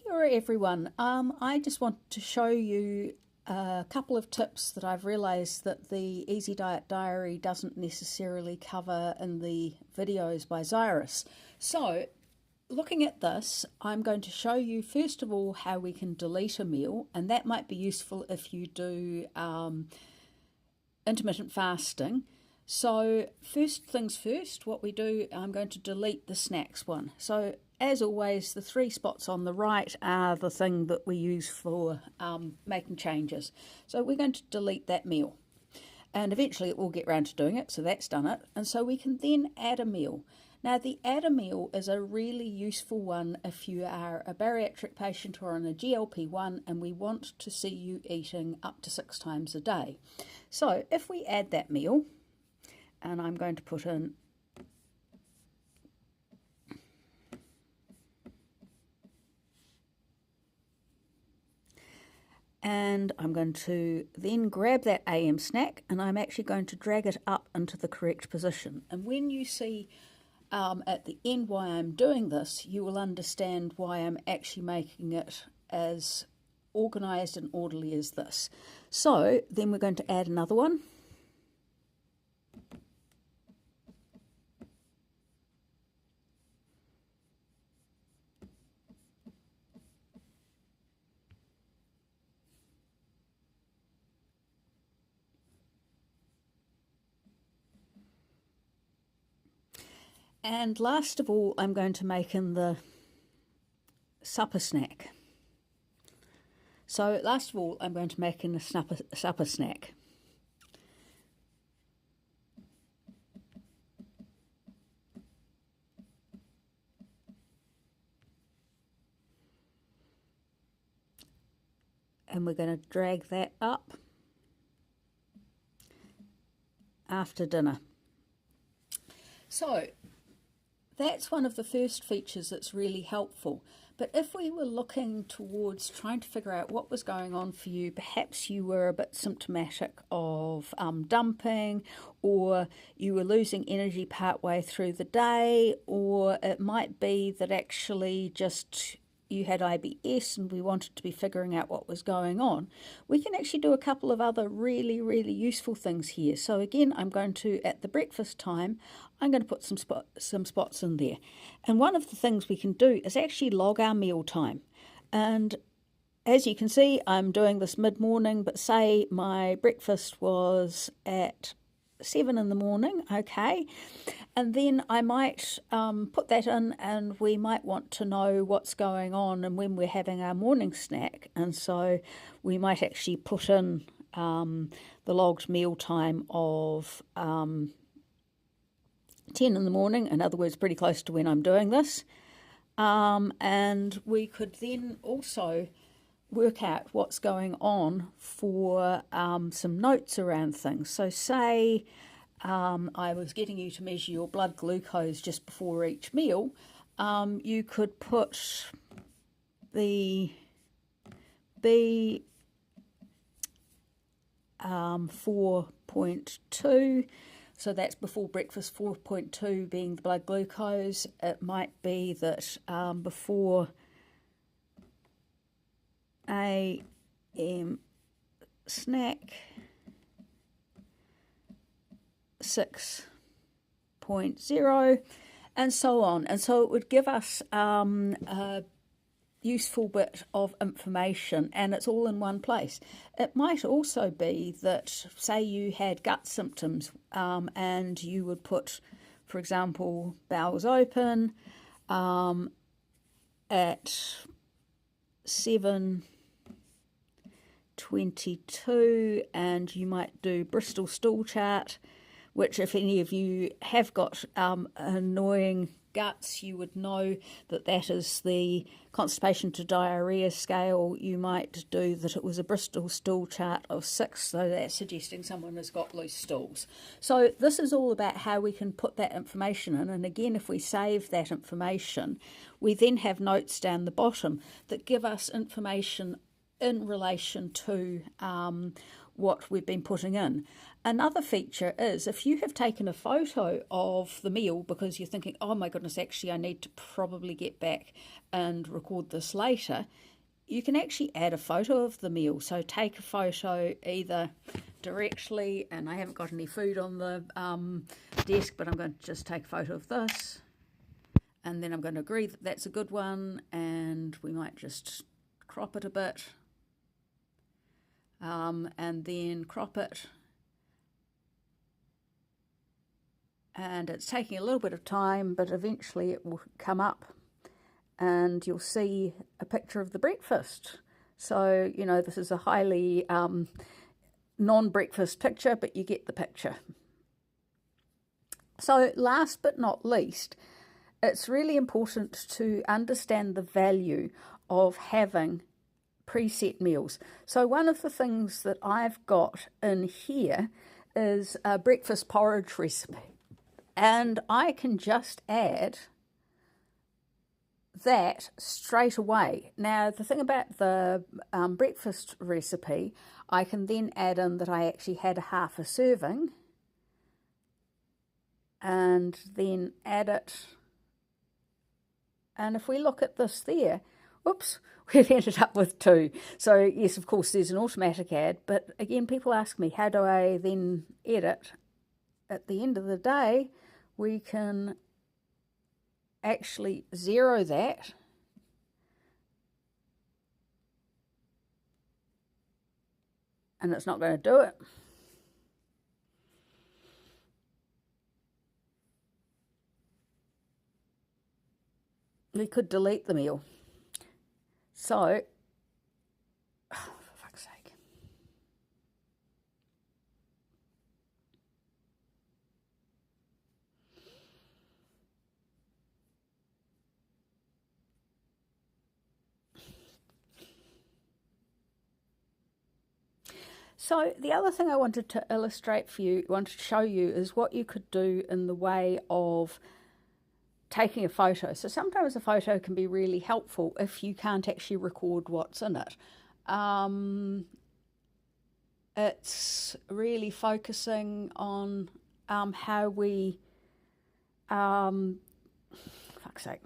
Kia ora everyone. I just want to show you a couple of tips that I've realised that the Easy Diet Diary doesn't necessarily cover in the videos by Xyrus. So, looking at this, I'm going to show you first of all how we can delete a meal, and that might be useful if you do intermittent fasting. So first things first, what we do, I'm going to delete the snacks one. So as always, the three spots on the right are the thing that we use for making changes. So we're going to delete that meal. And eventually it will get round to doing it, so that's done it. And so we can then add a meal. Now the add a meal is a really useful one if you are a bariatric patient or on a GLP-1 and we want to see you eating up to 6 times a day. So if we add that meal, and I'm going to put in and I'm going to then grab that AM snack and I'm actually going to drag it up into the correct position. And when you see at the end why I'm doing this, you will understand why I'm actually making it as organised and orderly as this. So then we're going to add another one. And last of all, I'm going to make in the supper snack. So last of all, I'm going to make in a supper snack. And we're going to drag that up after dinner. So that's one of the first features that's really helpful. But if we were looking towards trying to figure out what was going on for you, perhaps you were a bit symptomatic of dumping, or you were losing energy partway through the day, or it might be that actually just you had IBS and we wanted to be figuring out what was going on, we can actually do a couple of other really useful things here. So again, I'm going to, at the breakfast time, I'm going to put some spots in there. And one of the things we can do is actually log our meal time. And as you can see, I'm doing this mid-morning, but say my breakfast was at 7 in the morning, okay, and then I might put that in, and we might want to know what's going on and when we're having our morning snack, and so we might actually put in the logged meal time of 10 in the morning, in other words pretty close to when I'm doing this, and we could then also work out what's going on for some notes around things. So say I was getting you to measure your blood glucose just before each meal, you could put the B 4.2, so that's before breakfast, 4.2 being the blood glucose. It might be that before AM snack 6.0 and so on, and so it would give us a useful bit of information, and it's all in one place. It might also be that say you had gut symptoms and you would put, for example, bowels open at 7:22, and you might do Bristol stool chart, which if any of you have got annoying guts, you would know that that is the constipation to diarrhea scale. You might do that it was a Bristol stool chart of 6, so that's suggesting someone has got loose stools. So this is all about how we can put that information in, and again, if we save that information, we then have notes down the bottom that give us information in relation to what we've been putting in. Another feature is if you have taken a photo of the meal because you're thinking, oh my goodness, actually I need to probably get back and record this later, you can actually add a photo of the meal. So take a photo either directly, and I haven't got any food on the desk, but I'm going to just take a photo of this, and then I'm going to agree that that's a good one, and we might just crop it a bit, and then crop it. And it's taking a little bit of time, but eventually it will come up and you'll see a picture of the breakfast. So, you know, this is a highly non-breakfast picture, but you get the picture. So last but not least, it's really important to understand the value of having preset meals. So one of the things that I've got in here is a breakfast porridge recipe. And I can just add that straight away. Now, the thing about the breakfast recipe, I can then add in that I actually had half a serving and then add it. And if we look at this there, whoops, we've ended up with 2. So yes, of course, there's an automatic add, but again, people ask me, how do I then edit? At the end of the day, we can actually 0 that and it's not going to do it. We could delete the meal. So, oh, for fuck's sake. So the other thing I wanted to illustrate for you, wanted to show you, is what you could do in the way of taking a photo. So sometimes a photo can be really helpful if you can't actually record what's in it. It's really focusing on how we, fuck's sake.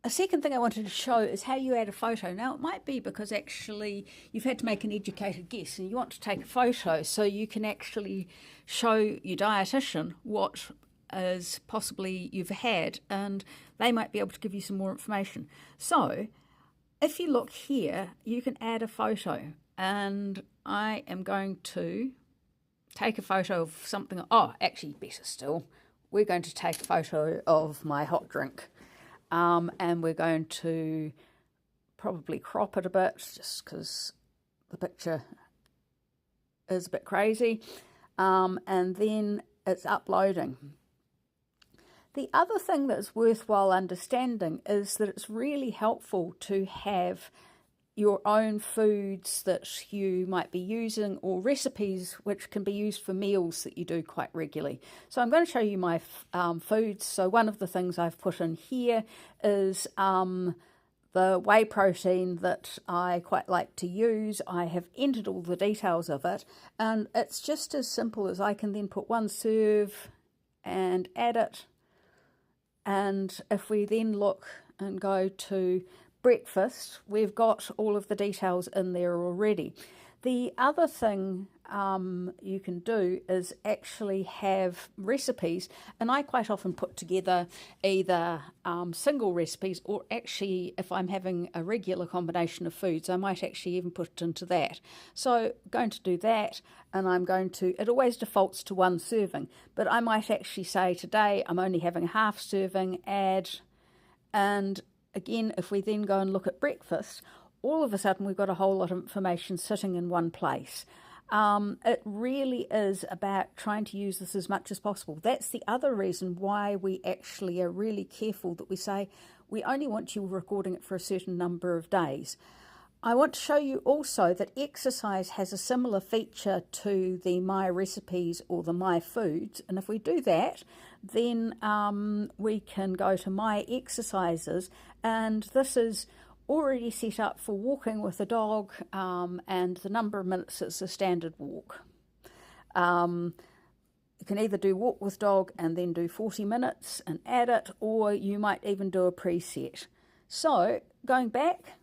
A second thing I wanted to show is how you add a photo. Now, it might be because actually you've had to make an educated guess and you want to take a photo so you can actually show your dietitian what is possibly you've had, and they might be able to give you some more information. So if you look here, you can add a photo, and I am going to take a photo of something. Oh, actually, better still, we're going to take a photo of my hot drink. And we're going to probably crop it a bit just because the picture is a bit crazy. And then it's uploading. The other thing that's worthwhile understanding is that it's really helpful to have your own foods that you might be using, or recipes which can be used for meals that you do quite regularly. So I'm going to show you my foods. So one of the things I've put in here is the whey protein that I quite like to use. I have entered all the details of it, and it's just as simple as I can then put 1 serve and add it. And if we then look and go to breakfast, we've got all of the details in there already. The other thing you can do is actually have recipes, and I quite often put together either single recipes, or actually if I'm having a regular combination of foods, I might actually even put it into that. So I'm going to do that, and I'm going to, it always defaults to 1 serving, but I might actually say today I'm only having a half serving, add, and again, if we then go and look at breakfast, all of a sudden we've got a whole lot of information sitting in one place. It really is about trying to use this as much as possible. That's the other reason why we actually are really careful that we say we only want you recording it for a certain number of days. I want to show you also that exercise has a similar feature to the My Recipes or the My Foods, and if we do that, then we can go to My Exercises, and this is already set up for walking with a dog, and the number of minutes is a standard walk. You can either do walk with dog and then do 40 minutes and add it, or you might even do a preset. So going back,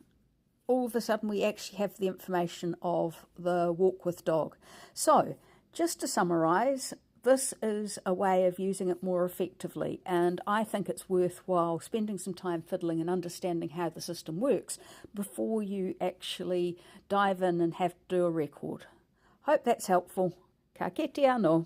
all of a sudden we actually have the information of the walk with dog. So just to summarise, this is a way of using it more effectively, and I think it's worthwhile spending some time fiddling and understanding how the system works before you actually dive in and have to do a record. Hope that's helpful. Ka kite anō.